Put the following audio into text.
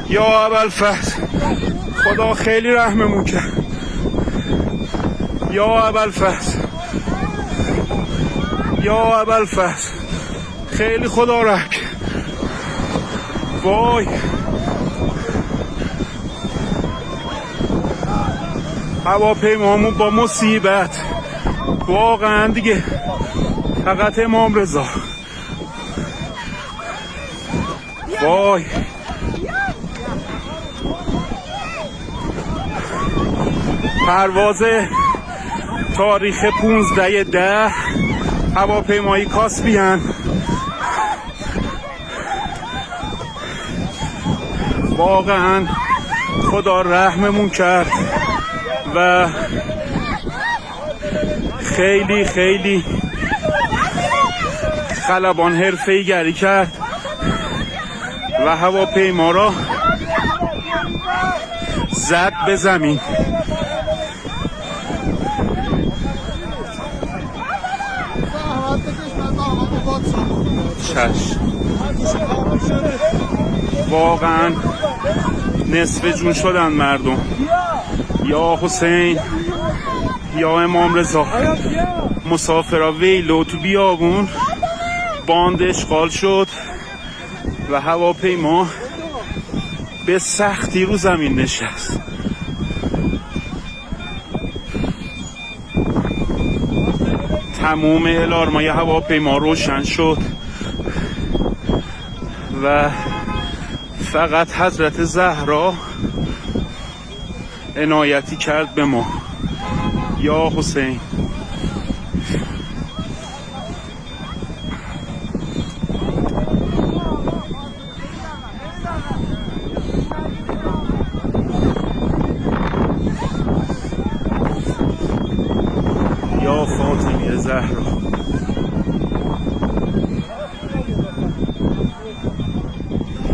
یا ابوالفضل خدا خیلی رحممون کرد. یا ابوالفضل یا ابوالفضل خیلی خدا رحم کرد. وای هواپیمامون با مصیبت واقعا دیگه فقط امام رضا. وای پرواز تاریخ 15/10 هواپیمایی کاسپیان واقعا خدا رحممون کرد و خیلی خیلی خلبان حرفه‌ای گری کرد و هواپیما را زد به زمین. چشم واقعا نصف جون شدن مردم. یا حسین یا امام رضا. مسافرها ویلو تو بیابون باند اشغال شد و هواپیما به سختی رو زمین نشست. تموم الارمای هواپیما روشن شد و فقط حضرت زهرا عنایتی کرد به ما. یا حسین یا فاطمه زهرا.